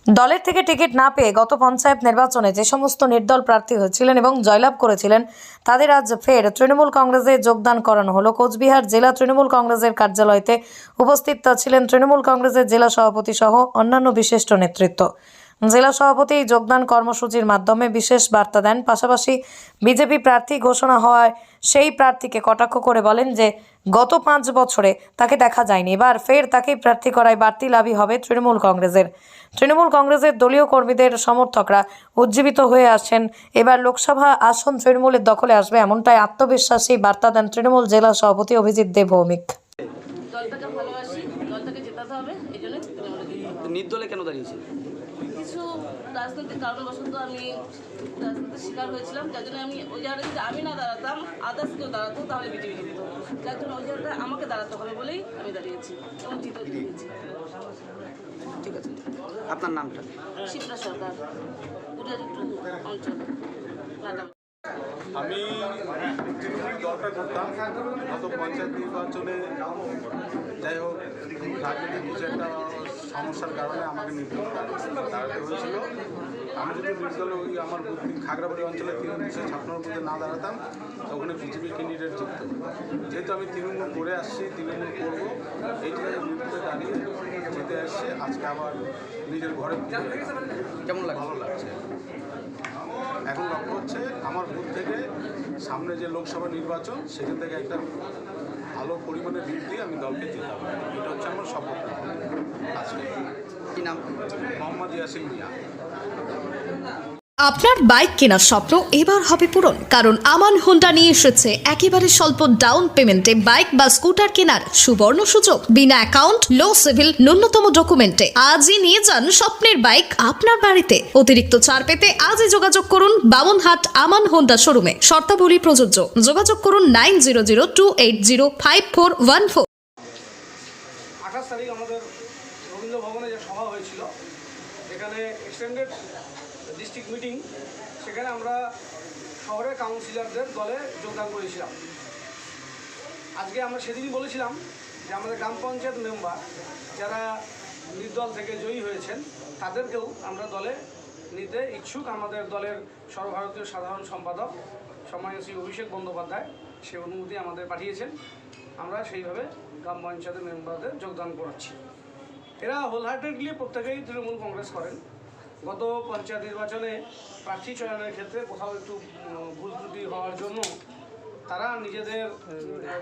দলের থেকে টিকিট না পেয়ে গত পঞ্চায়েত নির্বাচনে যে সমস্ত নির্দল প্রার্থী হয়েছিলেন এবং জয়লাভ করেছিলেন তাদের আজ ফের তৃণমূল কংগ্রেসে যোগদান করানো হলো। কোচবিহার জেলা তৃণমূল কংগ্রেসের কার্যালয়তে উপস্থিত ছিলেন তৃণমূল কংগ্রেসের জেলা সভাপতি সহ অন্যান্য বিশিষ্ট নেতৃত্ব। জেলা সভাপতি এই যোগদান কর্মসূচির মাধ্যমে বিশেষ বার্তা দেন। পাশাপাশি বিজেপি প্রার্থী ঘোষণা হওয়ায় সেই প্রার্থীকে কটাক্ষ করে বলেন যে গত 5 বছরে তাকে দেখা যায়নি, এবার ফের তাকেই প্রার্থী করায় বাড়তি লাভই হবে তৃণমূল কংগ্রেসের। তৃণমূল কংগ্রেসের দলীয় কর্মীদের সমর্থকরা উজ্জীবিত হয়ে আসছেন। এবার লোকসভা আসন তৃণমূলের দখলে আসবে, এমনটাই আত্মবিশ্বাসী বার্তা দেন তৃণমূল জেলা সভাপতি অভিজিৎ দেব ভৌমিক। দলটাকে ভালোবাসি, দলটাকে জেতাতে হবে, এই জন্যই নির্দলে কেন দাঁড়িয়েছে? কিছু রাজনৈতিক কারণবশত আমি রাজনীতির শিকার হয়েছিলাম, যার জন্য আমি ওই জায়গাটা যদি আমি না দাঁড়াতাম, আদার্স কেউ দাঁড়াতো তাহলে বিজেপি জিতত। যার জন্য ওই জায়গাটা আমাকে দাঁড়াতে হবে বলেই আমি দাঁড়িয়েছি এবং জিতেও দিয়েছি। ঠিক আছে, আপনার নামটা? শিপ্রা সরকার, গুড়িয়ারি অঞ্চল, লাটা। আমি দলটা করতাম গত পঞ্চায়েত নির্বাচনে। যাই হোক, রাজনীতির কিছু একটা সমস্যার কারণে আমাকে নির্দল দাঁড়াতে হয়েছিল। আমি যদি নির্দলে ওই আমার খাগড়াবাড়ি অঞ্চলে 356 বুথে না দাঁড়াতাম, ওখানে বিজেপি ক্যান্ডিডেট জিতত। যেহেতু আমি তৃণমূল করে আসছি, তৃণমূল করবো, এইটাকে বিরুদ্ধে দাঁড়িয়ে জিতে আসছে। আজকে আবার নিজের ঘরে কেমন লাগে? ভালো লাগছে। এখন লক্ষ্য হচ্ছে আমার বুথ থেকে সামনে যে লোকসভা নির্বাচন, সেখান থেকে একটা ভালো পরিমাণে লিড দিয়ে আমি দলকে জেতাবো। এটা হচ্ছে আমার শপথ। আজকে কি নাম? মোহাম্মদ ইয়াসিন মিয়া। আপনার বাইক কেনার স্বপ্ন এবার হবে পূরণ, কারণ আমান হোন্ডা নিয়ে এসেছে একেবারে স্বল্প ডাউন পেমেন্টে বাইক বা স্কুটার কেনার সুবর্ণ সুযোগ। বিনা অ্যাকাউন্ট, লো সিভিল, ন্যূনতম ডকুমেন্টে আজই নিয়ে যান স্বপ্নের বাইক আপনার বাড়িতে। অতিরিক্ত ছাড় পেতে আজই যোগাযোগ করুন বামনহাট আমান হোন্ডা শোরুমে। শর্তাবলী প্রযোজ্য। যোগাযোগ করুন 9002805414। 28 তারিখ আমাদের রবীন্দ্র ভবনে যে সভা হয়েছিল, যেখানে এক্সটেন্ডেড ডিস্ট্রিক্ট মিটিং, সেখানে আমরা শহরের কাউন্সিলরদের দলে যোগদান করেছিলাম। আজকে আমরা সেদিনই বলেছিলাম যে আমাদের গ্রাম পঞ্চায়েত মেম্বার যারা নির্দল থেকে জয়ী হয়েছেন তাদেরকেও আমরা দলে নিতে ইচ্ছুক। আমাদের দলের সর্বভারতীয় সাধারণ সম্পাদক সম্মানীয় শ্রী অভিষেক বন্দ্যোপাধ্যায় সে অনুমতি আমাদের পাঠিয়েছেন। আমরা সেইভাবে গ্রাম পঞ্চায়েতের মেম্বারদের যোগদান করাচ্ছি। এরা হোলহার্টেডলি প্রত্যেকেই তৃণমূল কংগ্রেস করেন। গত পঞ্চায়েত নির্বাচনে প্রার্থী চয়নের ক্ষেত্রে কোথাও একটু ভুল ত্রুটি হওয়ার জন্য তারা নিজেদের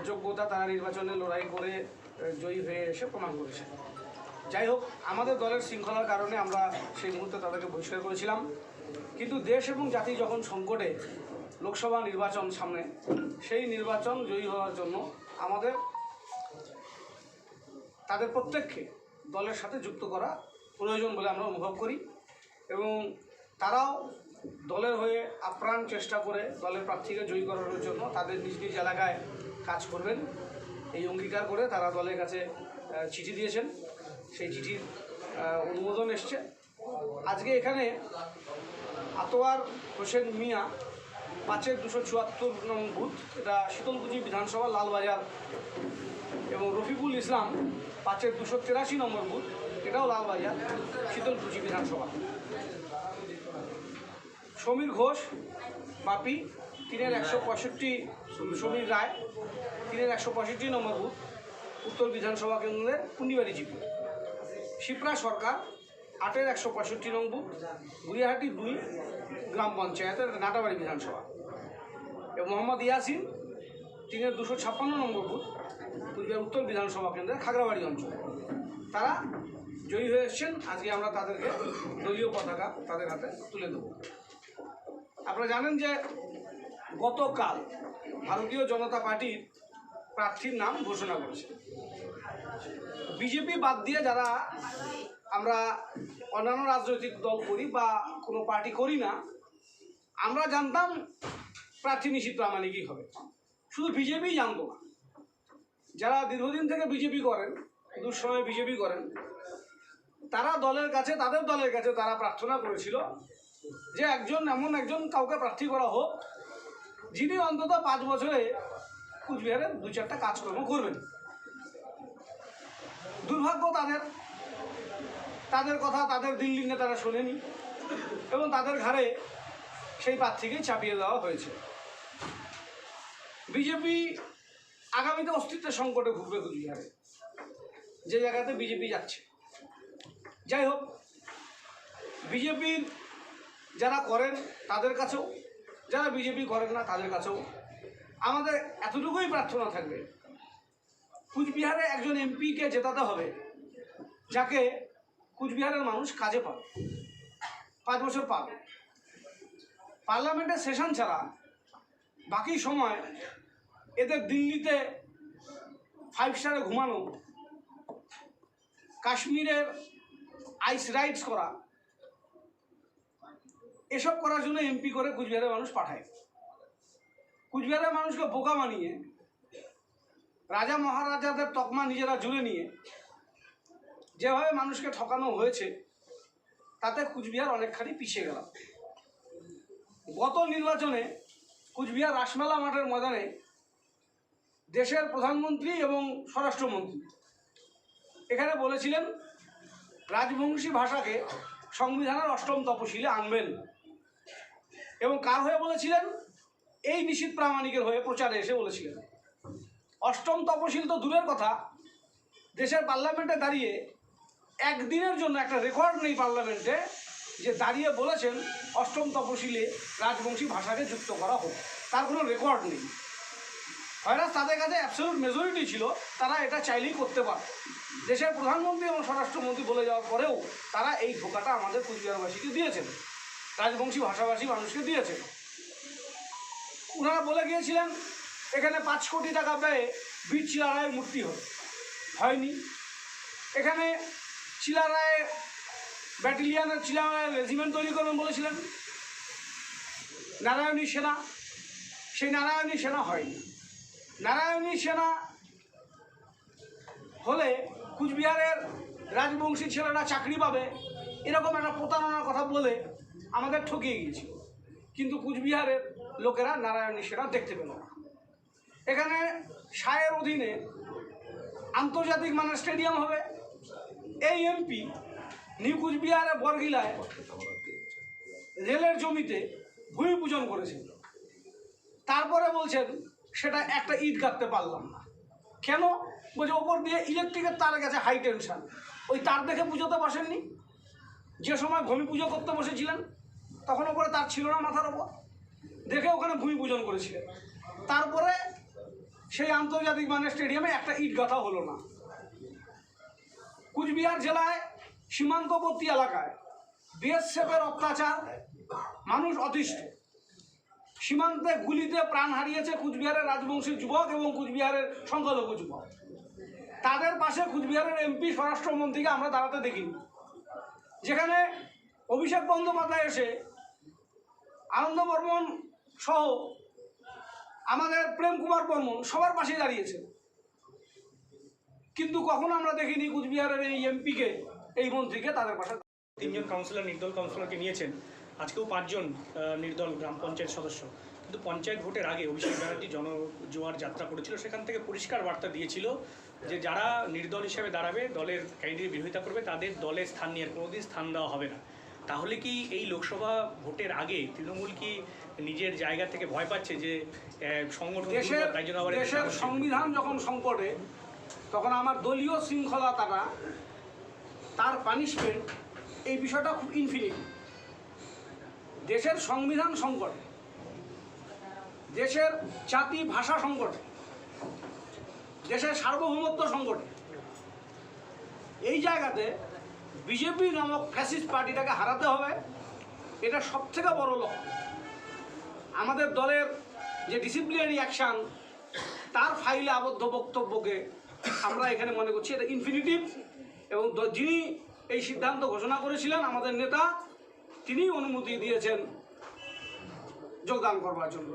যোগ্যতা তারা নির্বাচনে লড়াই করে জয়ী হয়ে এসে প্রমাণ করেছে। যাই হোক, আমাদের দলের শৃঙ্খলার কারণে আমরা সেই মুহূর্তে তাদেরকে বহিষ্কার করেছিলাম। কিন্তু দেশ এবং জাতি যখন সংকটে, লোকসভা নির্বাচন সামনে, সেই নির্বাচন জয়ী হওয়ার জন্য আমাদের তাদের প্রত্যেককে দলের সাথে যুক্ত করা প্রয়োজন বলে আমরা অনুভব করি এবং তারাও দলের হয়ে আপ্রাণ চেষ্টা করে দলের প্রার্থীকে জয়ী করানোর জন্য তাদের নিজ নিজ এলাকায় কাজ করবেন এই অঙ্গীকার করে তারা দলের কাছে চিঠি দিয়েছেন। সেই চিঠির অনুমোদন এসছে। আজকে এখানে আতোয়ার হোসেন মিয়া 5-274 নং বুথ, এটা শীতলকুচি বিধানসভা লালবাজার, এবং রফিকুল ইসলাম 5-283 নম্বর বুথ, এটাও লালবাজার শীতলকুচি বিধানসভা। সমীর ঘোষ বাপি 3-165, সমীর রায় 3-165 নম্বর বুথ, উত্তর বিধানসভা কেন্দ্রের কুন্ডিবাড়ি জিপি। শিপ্রা সরকার 8-165 নং বুথ, গুড়িয়াহাটি 2 গ্রাম পঞ্চায়েতের নাটাবাড়ি বিধানসভা। এবং মোহাম্মদ ইয়াসিন 3-256 নম্বর বুথ, কুচবিহার উত্তর বিধানসভা কেন্দ্রের খাগড়াবাড়ি অঞ্চল। তারা জয়ী হয়ে এসছেন। আজকে আমরা তাদেরকে দলীয় পতাকা তাদের হাতে তুলে দেব। আপনারা জানেন যে গতকাল ভারতীয় জনতা পার্টির প্রার্থীর নাম ঘোষণা করেছে। বিজেপি বাদ দিয়ে যারা আমরা অন্যান্য রাজনৈতিক দল করি বা কোনো পার্টি করি না, আমরা জানতাম প্রার্থী নিষিদ্ধ আমানিকই হবে। শুধু বিজেপিই জানতো না। যারা দীর্ঘদিন থেকে বিজেপি করেন, দুঃসময়ে বিজেপি করেন, তারা দলের কাছে, তাদের দলের কাছে তারা প্রার্থনা করেছিল যে এমন একজন কাউকে প্রার্থী করা হোক যিনি অন্তত 5 বছরে কুচবিহারে 2-4টা কাজকর্ম করবেন। দুর্ভাগ্য তাদের তাদের কথা তাদের দিল্লির নেতারা শোনেনি এবং তাদের ঘাড়ে সেই প্রার্থীকেই চাপিয়ে দেওয়া হয়েছে। বিজেপি আগামীতে অস্তিত্বের সংকটে ভুগবে কুচবিহারে, যে জায়গাতে বিজেপি যাচ্ছে। যাই হোক, বিজেপির যারা করেন তাদের কাছেও, যারা বিজেপি করেন না তাদের কাছেও আমাদের এতটুকুই প্রার্থনা থাকবে, কুচবিহারে একজন এমপিকে জেতাতে হবে যাকে কুচবিহারের মানুষ কাজে পাবে, 5 বছর পাবে। পার্লামেন্টের সেশন ছাড়া বাকি সময় এদের দিল্লিতে 5 স্টারে ঘুমানো, কাশ্মীরের আইস রাইডস করা, এসব করার জন্য এমপি করে কুচবিহারের মানুষ পাঠায়। কুচবিহারের মানুষকে বোকা বানিয়ে রাজা মহারাজাদের তকমা নিজেরা জুড়ে নিয়ে যেভাবে মানুষকে ঠকানো হয়েছে তাতে কুচবিহার অনেকখানি পিছিয়ে গেল। গত নির্বাচনে কুচবিহার রাসমেলা মাঠের ময়দানে দেশের প্রধানমন্ত্রী এবং স্বরাষ্ট্রমন্ত্রী এখানে বলেছিলেন রাজবংশী ভাষাকে সংবিধানের 8ম তপশিলে আনবেন, এবং কার হয়ে বলেছিলেন? এই নিশীথ প্রামাণিকের হয়ে প্রচারে এসে বলেছিলেন। 8ম তপশিল তো দূরের কথা, দেশের পার্লামেন্টে দাঁড়িয়ে একদিনের জন্য একটা রেকর্ড নেই পার্লামেন্টে যে দাঁড়িয়ে বলেছেন 8ম তপশিলে রাজবংশী ভাষাকে যুক্ত করা হোক, তার কোনো রেকর্ড নেই। হয়তো তাদের কাছে অ্যাবসলিউট মেজরিটি ছিল, তারা এটা চাইলেই করতে পারে। দেশের প্রধানমন্ত্রী এবং স্বরাষ্ট্রমন্ত্রী বলে যাওয়ার পরেও তারা এই ধোকাটা আমাদের কুচবিহারবাসীকে দিয়েছেন, রাজবংশী ভাষাভাষী মানুষকে দিয়েছেন। ওনারা বলে গিয়েছিলেন এখানে 5 কোটি টাকা ব্যয়ে বীর চিলারায়ের মূর্তি হবে, হয়নি। এখানে চিলারায় ব্যাটালিয়ানের চিলারায় রেজিমেন্ট তৈরি করবেন বলেছিলেন, নারায়ণী সেনা, সেই নারায়ণী সেনা হয়নি। নারায়ণী সেনা হলে কুচবিহারের রাজবংশী ছেলেরা চাকরি পাবে, এরকম একটা প্রতারণার কথা বলে আমাদের ঠকিয়ে গিয়েছিল। কিন্তু কুচবিহারের লোকেরা নারায়ণী সেনা দেখতে পেল না। এখানে সায়ের অধীনে আন্তর্জাতিক মানের স্টেডিয়াম হবে। এই এমপি নিউ কুচবিহারে বরগিলায় রেলের জমিতে ভূমি পূজন করেছেন, তারপরে বলছেন সেটা একটা ইট গাঁথতে পারলাম না। কেন? বলছে ওপর দিয়ে ইলেকট্রিকের তার গেছে হাই টেনশন, ওই তার দেখে পুজোতে বসেননি। যে সময় ভূমি পুজো করতে বসেছিলেন তখন ওপরে তার ছিল না মাথার ওপর, দেখে ওখানে ভূমি পূজন করেছিলেন। তারপরে সেই আন্তর্জাতিক মানের স্টেডিয়ামে একটা ইট গাঁথা হলো না। কুচবিহার জেলায় সীমান্তবর্তী এলাকায় বিএসএফের অত্যাচার, মানুষ অতিষ্ঠ। সীমান্তে গুলিতে প্রাণ হারিয়েছে কুচবিহারের রাজবংশী যুবক এবং কুচবিহারের সংখ্যালঘু যুবক। তাদের পাশে কুচবিহারের এমপি স্বরাষ্ট্রমন্ত্রীকে আমরা দাঁড়াতে দেখিনি। যেখানে অভিষেক বন্দ্যোপাধ্যায় এসে আনন্দ বর্মন সহ আমাদের প্রেম কুমার বর্মন সবার পাশে দাঁড়িয়েছে, কিন্তু কখনো আমরা দেখিনি কুচবিহারের এই এমপিকে, এই মন্ত্রীকে তাদের পাশে। 3 কাউন্সিলর নির্দল কাউন্সিলরকে নিয়েছেন, আজকেও 5 জন নির্দল গ্রাম পঞ্চায়েত সদস্য। কিন্তু পঞ্চায়েত ভোটের আগে অভিষেক ব্যানার্জি জনজোয়ার যাত্রা করেছিল, সেখান থেকে পরিষ্কার বার্তা দিয়েছিল যে যারা নির্দল হিসেবে দাঁড়াবে, দলের ক্যান্ডিডেট বিরোধিতা করবে, তাদের দলের স্থান নিয়ে কোনোদিন স্থান দেওয়া হবে না। তাহলে কি এই লোকসভা ভোটের আগে তৃণমূল কি নিজের জায়গা থেকে ভয় পাচ্ছে যে সংগঠন? দেশের সংবিধান যখন সংকটে, তখন আমার দলীয় শৃঙ্খলা তার পানিশমেন্ট, এই বিষয়টা খুব ইনফিনিট। দেশের সংবিধান সংকটে, দেশের জাতি ভাষা সংকটে, দেশের সার্বভৌমত্ব সংকটে, এই জায়গাতে বিজেপি নামক ফ্যাসিস্ট পার্টিটাকে হারাতে হবে, এটা সবথেকে বড় লক্ষ্য। আমাদের দলের যে ডিসিপ্লিনারি অ্যাকশান, তার ফাইলে আবদ্ধ বক্তব্যকে আমরা এখানে মনে করছি এটা ইনফিনিটিভ, এবং যিনি এই সিদ্ধান্ত ঘোষণা করেছিলেন আমাদের নেতা, তিনি অনুমতি দিয়েছেন যোগদান করবার জন্য।